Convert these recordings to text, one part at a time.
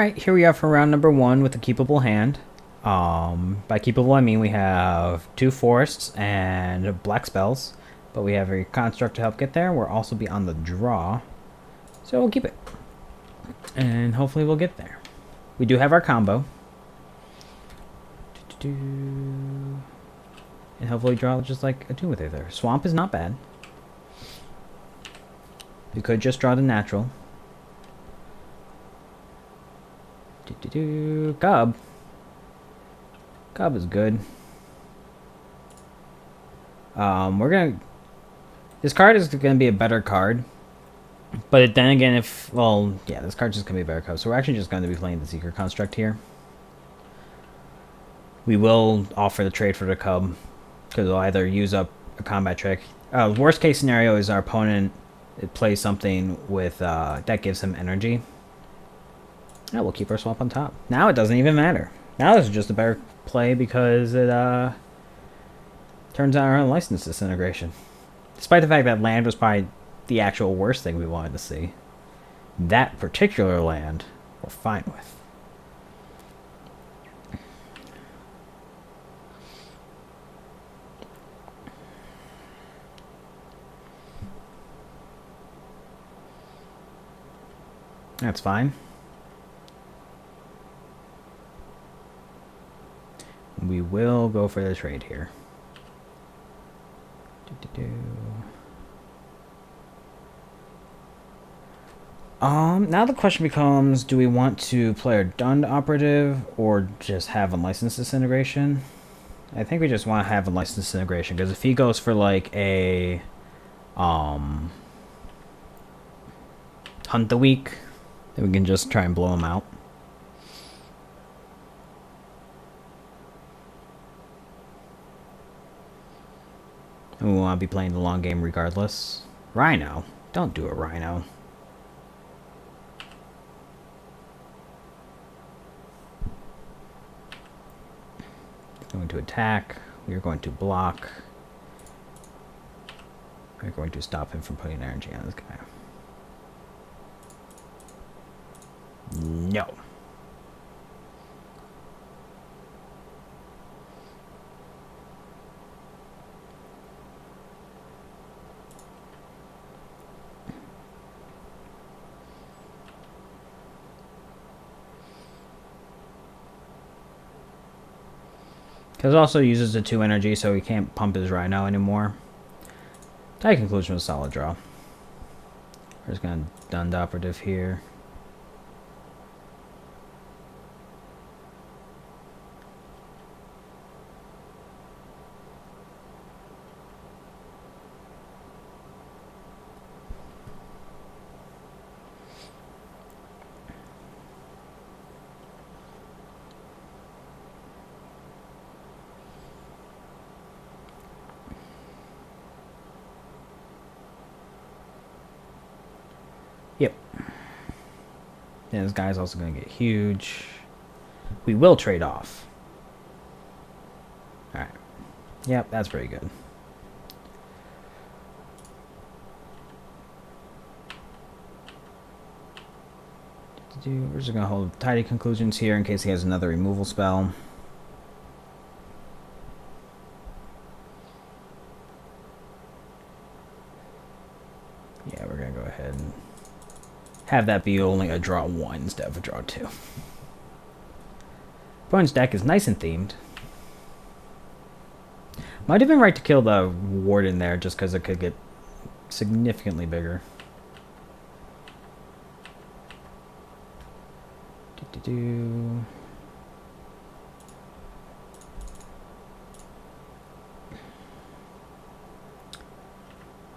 Alright, here we are for round number 1 with a keepable hand. By keepable I mean we have 2 forests and black spells, but we have a construct to help get there. We'll also be on the draw, so we'll keep it. And hopefully we'll get there. We do have our combo. And hopefully draw just like a Tomb Aether. Swamp is not bad. We could just draw the natural. Cub. Cub is good. This card is gonna be a better card. But then again, this card's just gonna be a better card. So we're actually just gonna be playing the Seeker construct here. We will offer the trade for the Cub, because we'll either use up a combat trick. Worst case scenario is our opponent plays something with that gives him energy. Yeah, we'll keep our swamp on top. Now it doesn't even matter. Now this is just a better play because it turns out our own license disintegration. Despite the fact that land was probably the actual worst thing we wanted to see. That particular land, we're fine with. That's fine. We will go for the trade here. Now the question becomes, do we want to play our Dund operative or just have a license disintegration? I think we just want to have a license disintegration, because if he goes for like a Hunt the Weak, then we can just try and blow him out. And we want to be playing the long game regardless. Rhino. Don't do a Rhino. Going to attack. We are going to block. We're going to stop him from putting energy on this guy. No. Because it also uses the 2 energy, so he can't pump his Rhino anymore. Die conclusion was a solid draw. We're just going to Dund operative here. Yep. And this guy's also going to get huge. We will trade off. Alright. Yep, that's pretty good. We're just going to hold tidy conclusions here in case he has another removal spell. Yeah, we're going to go ahead and have that be only a draw 1 instead of a draw 2. Opponent's deck is nice and themed. Might have been right to kill the Warden there just because it could get significantly bigger.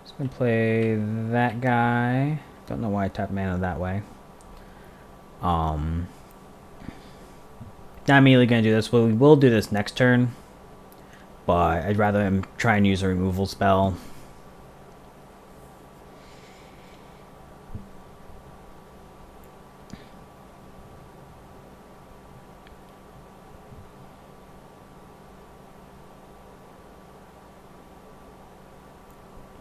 Just gonna play that guy. Don't know why I tapped mana that way. Not immediately gonna do this. Well, we will do this next turn, but I'd rather him try and use a removal spell.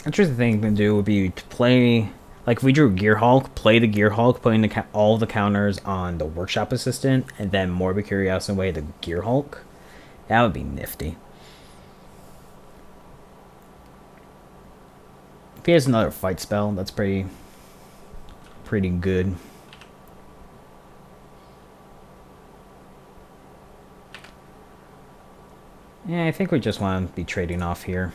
Interesting thing to do would be to play Like if we drew Gear Hulk, play the Gear Hulk, putting all the counters on the Workshop Assistant, and then Morbid Curiosity away the Gear Hulk, that would be nifty. If he has another fight spell, that's pretty good. Yeah, I think we just want to be trading off here.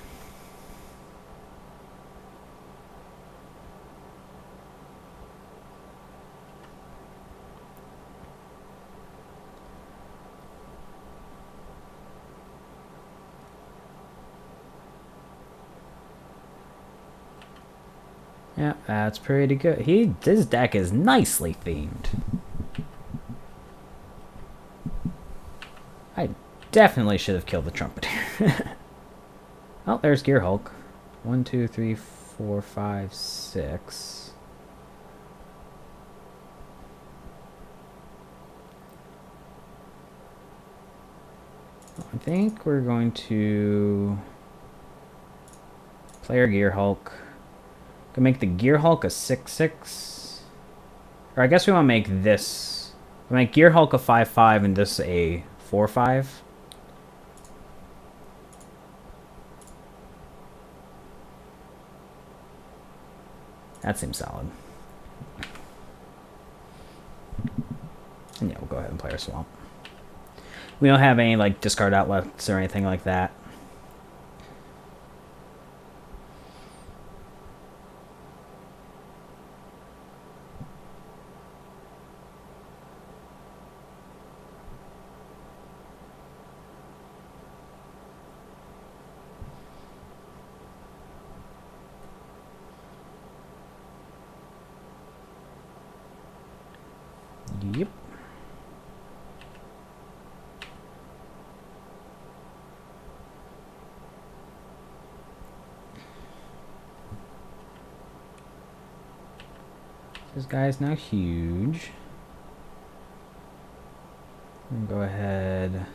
Yeah, that's pretty good. His deck is nicely themed. I definitely should have killed the Trumpeter. Oh, there's Gear Hulk. 1, 2, 3, 4, 5, 6. I think we're going to play our Gear Hulk. Gonna make the Gear Hulk a 6/6. Or I guess we want to make this. We'll make Gear Hulk a 5/5 and this a 4/5. That seems solid. And yeah, we'll go ahead and play our swamp. We don't have any like discard outlets or anything like that. Yep. This guy is now huge. Go ahead.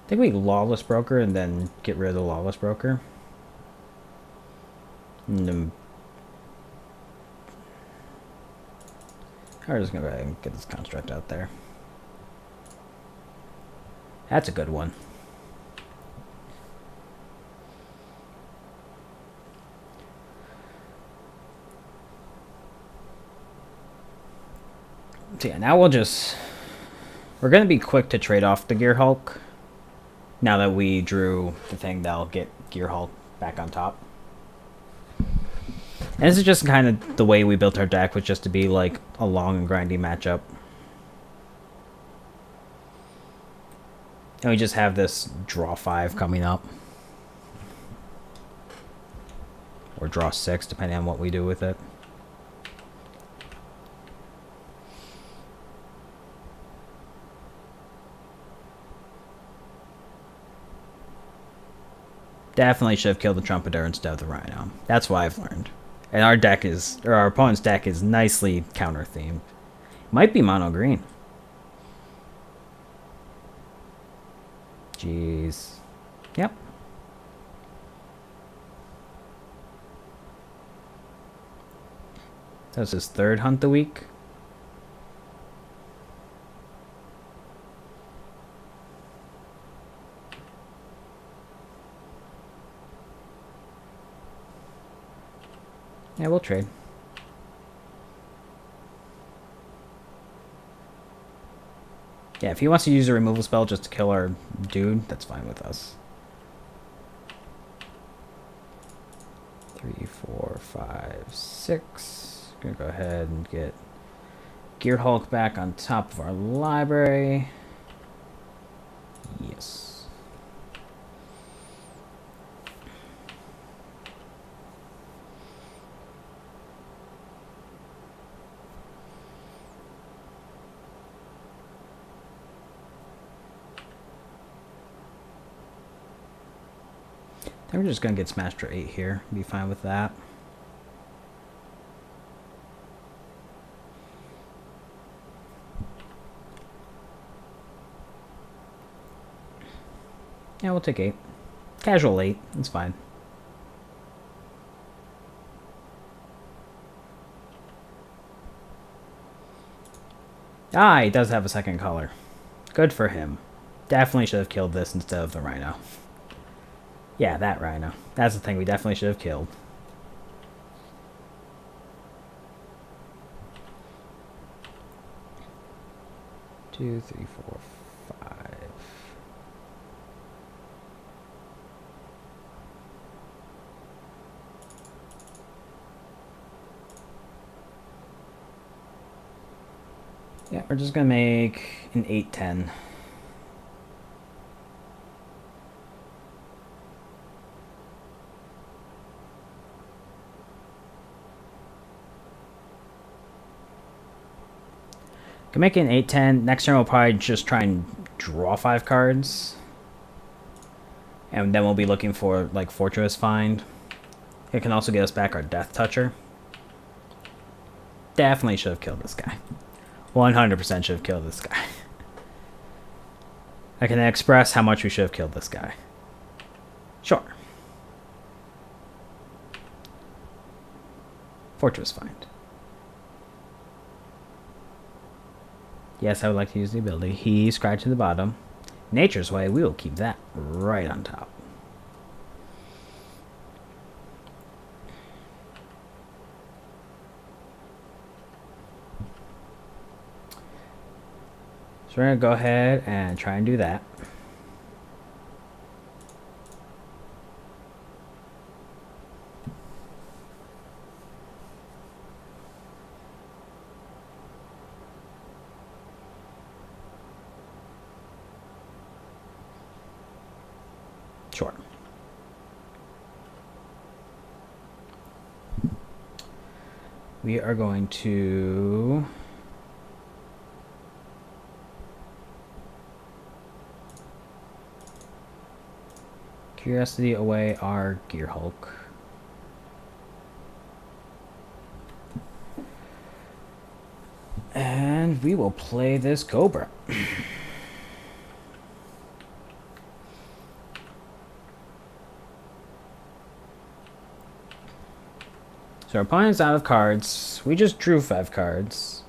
I think we Lawless Broker and then get rid of the Lawless Broker. And then we're just gonna go ahead and get this construct out there. That's a good one. So yeah, now we're gonna be quick to trade off the Gear Hulk. Now that we drew the thing that'll get Gear Hulk back on top. And this is just kind of the way we built our deck, was just to be like a long and grindy matchup. And we just have this draw 5 coming up. Or draw 6, depending on what we do with it. Definitely should have killed the Trumpeter instead of the Rhino. That's what I've learned. And our opponent's deck is nicely counter-themed. Might be mono green. Jeez. Yep. That's his third hunt the week. Yeah, we'll trade. Yeah, if he wants to use a removal spell just to kill our dude, that's fine with us. 3, 4, 5, 6. Gonna go ahead and get Gear Hulk back on top of our library. Yes. Then we're just gonna get smashed for 8 here. Be fine with that. Yeah, we'll take 8. Casual 8. That's fine. Ah, he does have a second color. Good for him. Definitely should have killed this instead of the rhino. Yeah, that rhino. That's the thing we definitely should have killed. Two, three, four, five. Yeah, we're just gonna make an 8-10. Can make it an 8-10. Next turn we'll probably just try and draw 5 cards. And then we'll be looking for like Fortress Find. It can also get us back our Death Toucher. Definitely should have killed this guy. 100% should have killed this guy. I can express how much we should have killed this guy. Sure. Fortress Find. Yes, I would like to use the ability. He scratched to the bottom. Nature's Way, we will keep that right on top. So we're going to go ahead and try and do that. Sure. We are going to... Curiosity away our Gear Hulk. And we will play this Cobra. So our opponent's out of cards. We just drew 5 cards.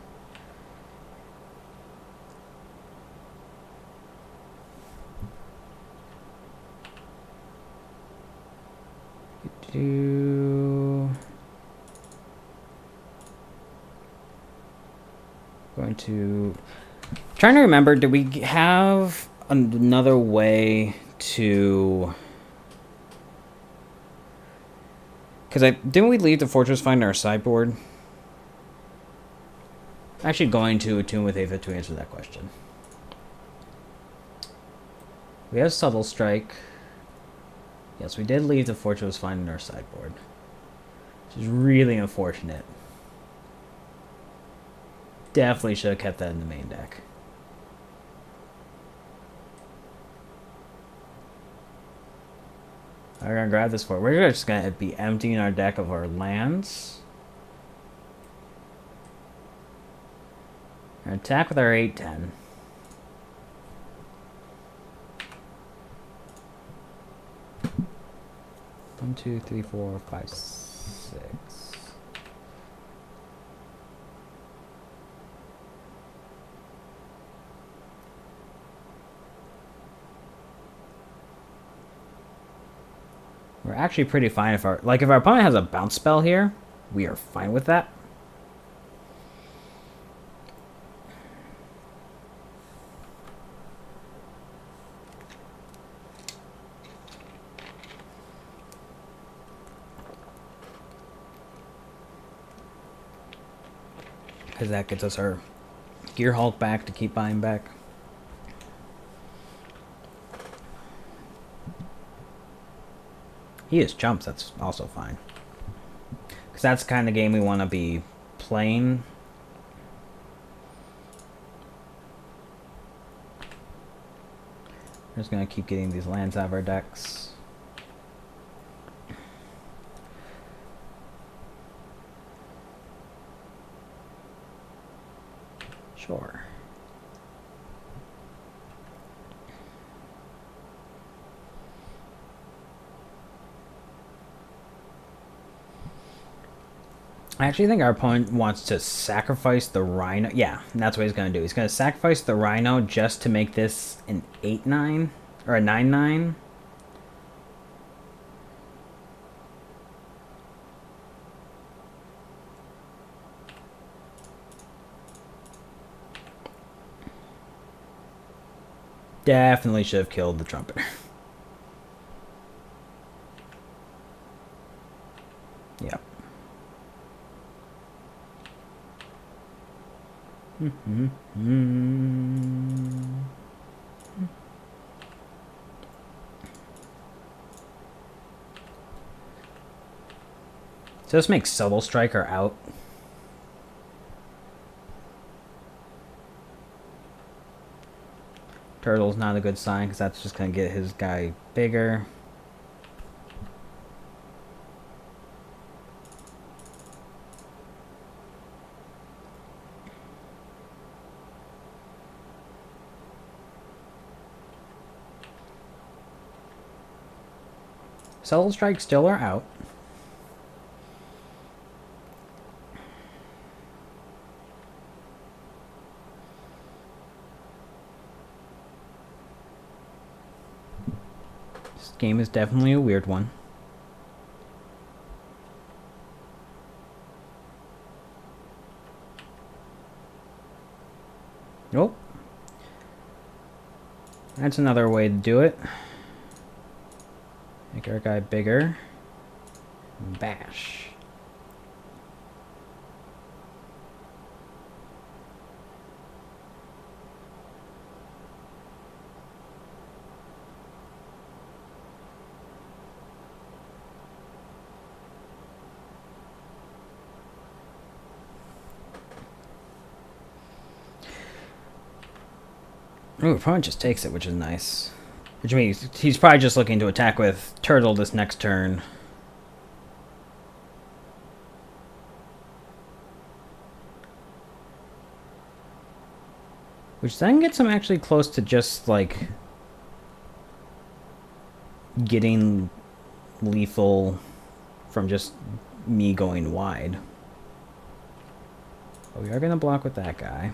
Going to... Trying to remember, do we have another way to... Because didn't we leave the Fortress Find our sideboard? Actually going to Attune with Aphid to answer that question. We have Subtle Strike. Yes, we did leave the Fortress Find in our sideboard. Which is really unfortunate. Definitely should have kept that in the main deck. We're gonna grab this for. We're just gonna be emptying our deck of our lands. We're gonna attack with our 8-10. One, two, three, four, five, 6. We're actually pretty fine if our opponent has a bounce spell here, we are fine with that. Because that gets us our Gear Hulk back to keep buying back. He is chumps, that's also fine. Because that's the kind of game we want to be playing. We're just going to keep getting these lands out of our decks. Sure. I actually think our opponent wants to sacrifice the Rhino. Yeah, that's what he's going to do. He's going to sacrifice the Rhino just to make this an 8-9 or a 9-9. Definitely should have killed the trumpeter. Yep. So this makes Subtle Striker out. Turtle's not a good sign because that's just going to get his guy bigger. Subtle Strike still are out. This game is definitely a weird one. Oh. That's another way to do it. Make our guy bigger. Bash. Ooh, opponent just takes it, which is nice. Which means he's probably just looking to attack with Turtle this next turn. Which then gets him actually close to just, like, getting lethal from just me going wide. But we are going to block with that guy.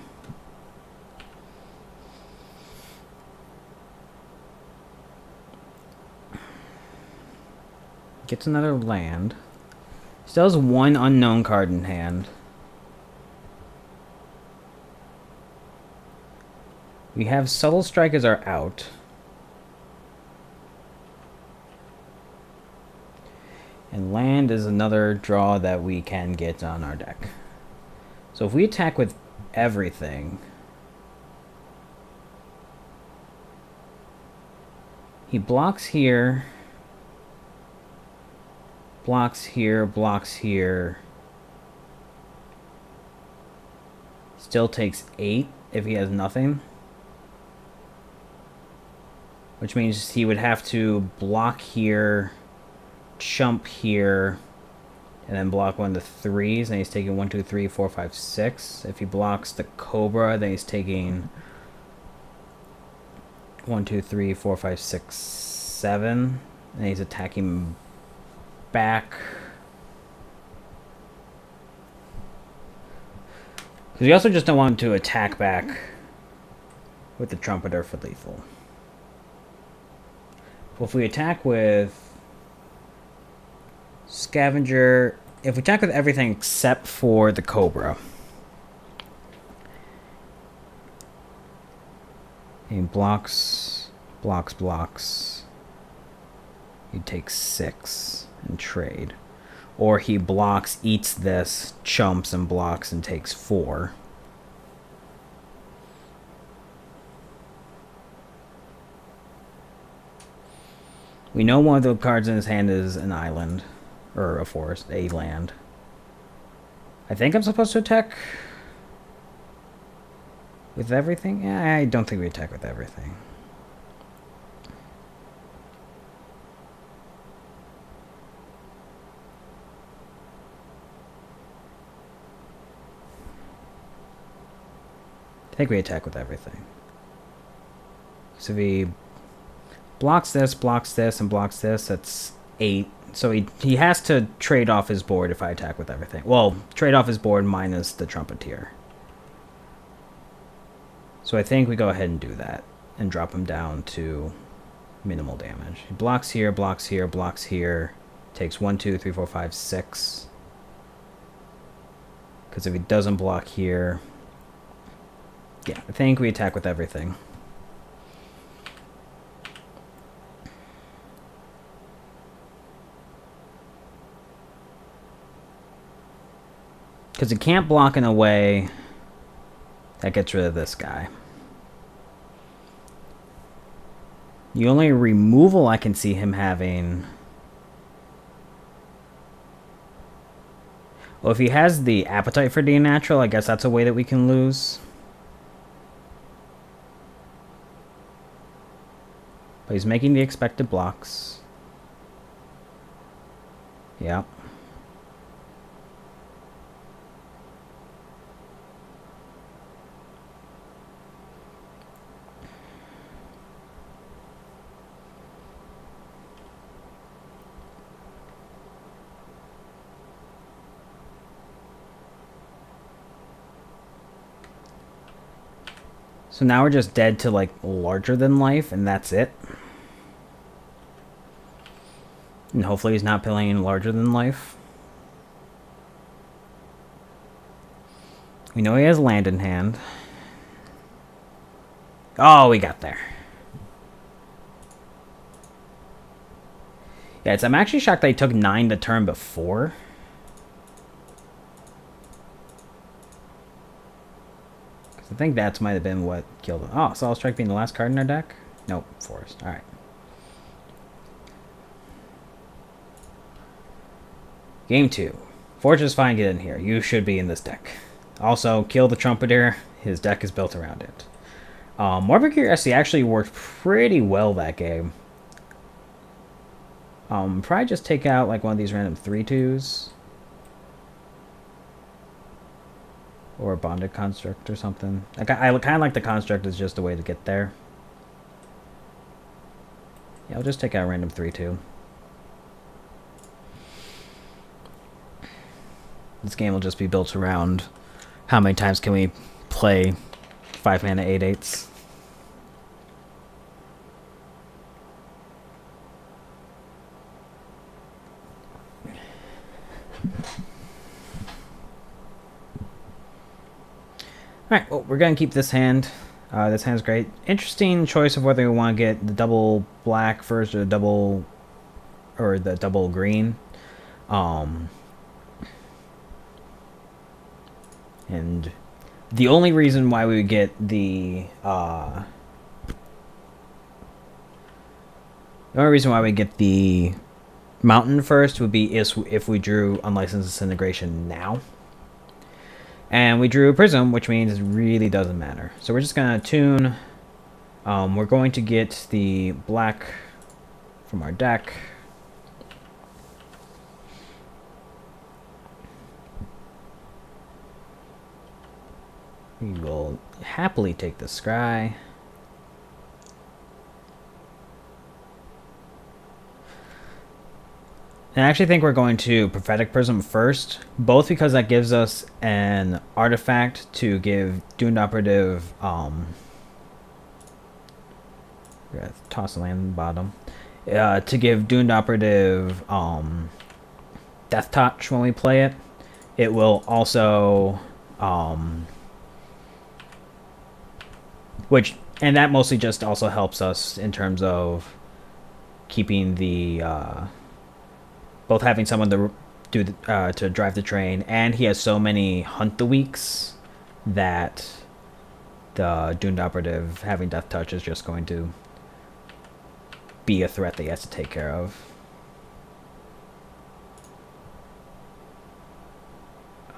Gets another land. Still has one unknown card in hand. We have Subtle Strike as our out. And land is another draw that we can get on our deck. So if we attack with everything, he blocks here, blocks here, blocks here. Still takes 8 if he has nothing. Which means he would have to block here, chump here, and then block one of the 3s. And he's taking 1, 2, 3, 4, 5, 6. If he blocks the Cobra, then he's taking 1, 2, 3, 4, 5, 6, 7. And he's attacking back. Because we also just don't want him to attack back with the Trumpeter for lethal. Well, if we attack with Scavenger, if we attack with everything except for the Cobra, he blocks, blocks, blocks. He takes 6 and trade. Or he blocks, eats this, chumps and blocks and takes 4. We know one of the cards in his hand is an island. Or a forest, a land. I think I'm supposed to attack with everything? Yeah, I don't think we attack with everything. I think we attack with everything. So if he blocks this, and blocks this, that's 8. So he has to trade off his board if I attack with everything. Well, trade off his board minus the Trumpeteer. So I think we go ahead and do that. And drop him down to minimal damage. He blocks here, blocks here, blocks here. Takes 1, 2, 3, 4, 5, 6. Because if he doesn't block here... Yeah, I think we attack with everything. Because he can't block in a way that gets rid of this guy. The only removal I can see him having... Well, if he has the appetite for being natural, I guess that's a way that we can lose. But he's making the expected blocks. Yep. So now we're just dead to, like, larger than life, and that's it. And hopefully he's not playing larger than life. We know he has land in hand. Oh, we got there. Yeah, I'm actually shocked that he took 9 the turn before. I think that might have been what killed him. Oh, Solid Strike being the last card in our deck? Nope, Forest. Alright. Game 2. Fortress Fine, get in here. You should be in this deck. Also, kill the Trumpeter. His deck is built around it. Morbid Curiosity actually worked pretty well that game. Probably just take out like one of these random 3/2s. Or a Bonded Construct or something. Like, I kind of like the Construct as just a way to get there. Yeah, I'll just take out a random 3/2. This game will just be built around how many times can we play 5 mana 8/8s. Alright, well, we're going to keep this hand. This hand's great. Interesting choice of whether we want to get the double black first or the double green. And the only reason why we would get the mountain first would be if we drew Unlicensed Disintegration now. And we drew a Prism, which means it really doesn't matter. So we're just going to tune. We're going to get the black from our deck. We will happily take the Scry. And I actually think we're going to Prophetic Prism first, both because that gives us an artifact to give Doomed Operative, we're gonna toss the land in the bottom, to give Doomed Operative Death Touch when we play it. It will also, and that mostly just also helps us in terms of keeping the, both having someone to do to drive the train, and he has so many hunt the weeks that the Doomed Operative having Death Touch is just going to be a threat that he has to take care of.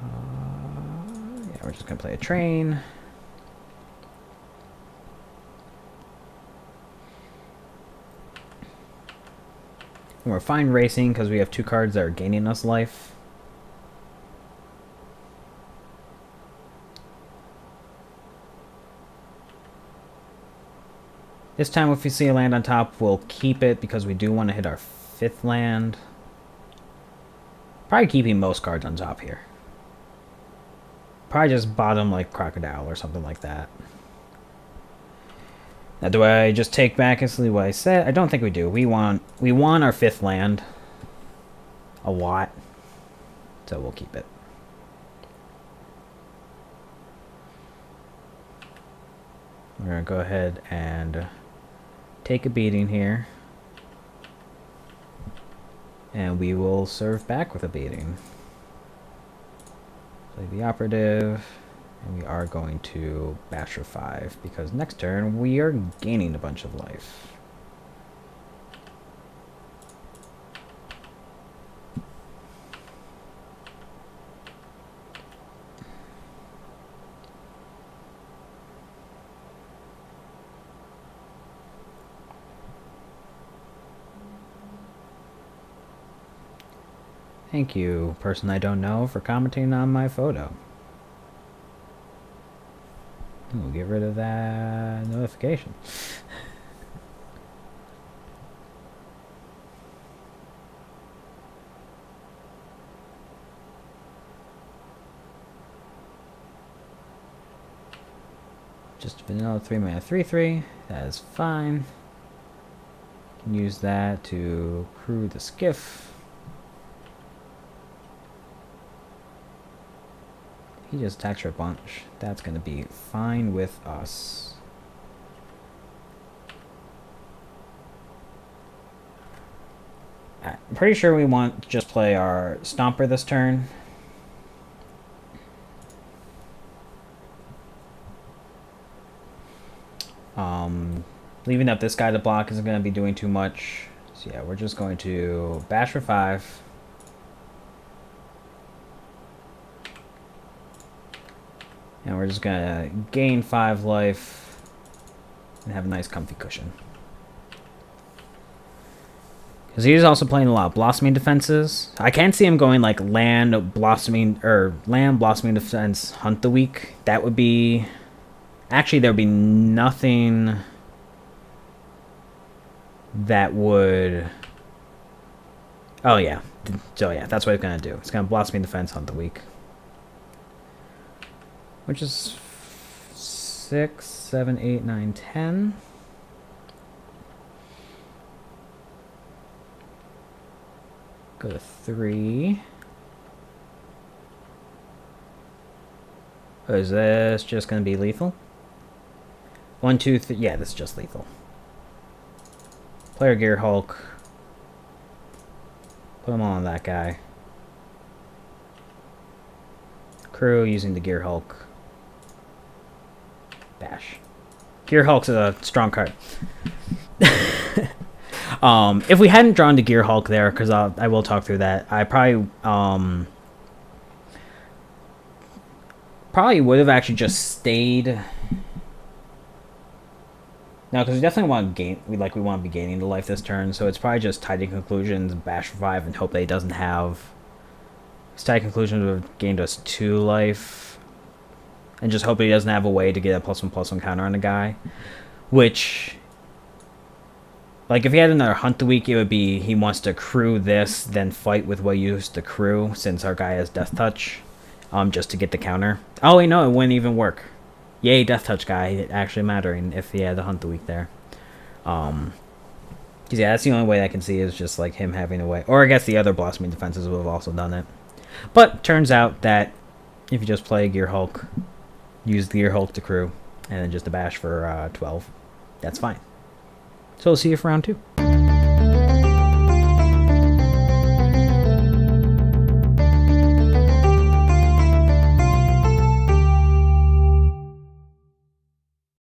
Yeah, we're just gonna play a train. And we're fine racing because we have 2 cards that are gaining us life. This time if we see a land on top, we'll keep it because we do want to hit our 5th land. Probably keeping most cards on top here. Probably just bottom like Crocodile or something like that. Now, do I just take back instantly what I said? I don't think we do. We want our 5th land a lot, so we'll keep it. We're gonna go ahead and take a beating here, and we will serve back with a beating. Play the operative, and we are going to bash for 5 because next turn we are gaining a bunch of life. Thank you, person I don't know, for commenting on my photo. We'll get rid of that notification. Just vanilla 3-mana 3/3. That is fine. Can use that to crew the skiff. He just attacks for a bunch. That's going to be fine with us. I'm pretty sure we want to just play our Stomper this turn. Leaving up this guy to block isn't going to be doing too much. So yeah, we're just going to bash for 5. And we're just gonna gain 5 life and have a nice comfy cushion. Because he's also playing a lot of blossoming defenses. I can't see him going like land, blossoming defense, hunt the weak. That would be... Actually, there would be nothing that would... Oh yeah. So yeah, that's what it's gonna do. It's gonna blossoming defense, hunt the weak. Which is 6, 7, 8, 9, 10. Go to 3. Oh, is this just going to be lethal? 1, 2, 3. Yeah, this is just lethal. Player Gear Hulk. Put him on that guy. Crew using the Gear Hulk. Bash. Gear Hulk's a strong card. If we hadn't drawn the Gear Hulk there, because I will talk through that, I probably would have actually just stayed. No, because we definitely want to gain. We want to be gaining the life this turn, so it's probably just tidy conclusions, bash for 5, and hope that he doesn't have. Tidy conclusions would have gained us 2 life. And just hope he doesn't have a way to get a +1/+1 counter on the guy. Which, like, if he had another Hunt the Week, it would be he wants to crew this, then fight with what he used to crew, since our guy has Death Touch, just to get the counter. Oh, wait, no, it wouldn't even work. Yay, Death Touch guy, it actually mattering if he had the Hunt the Week there. Because, yeah, that's the only way I can see is just, like, him having a way. Or I guess the other Blossoming Defenses would have also done it. But, turns out that if you just play Gear Hulk, use the Gear Hulk to crew, and then just a bash for 12. That's fine. So we'll see you for round 2.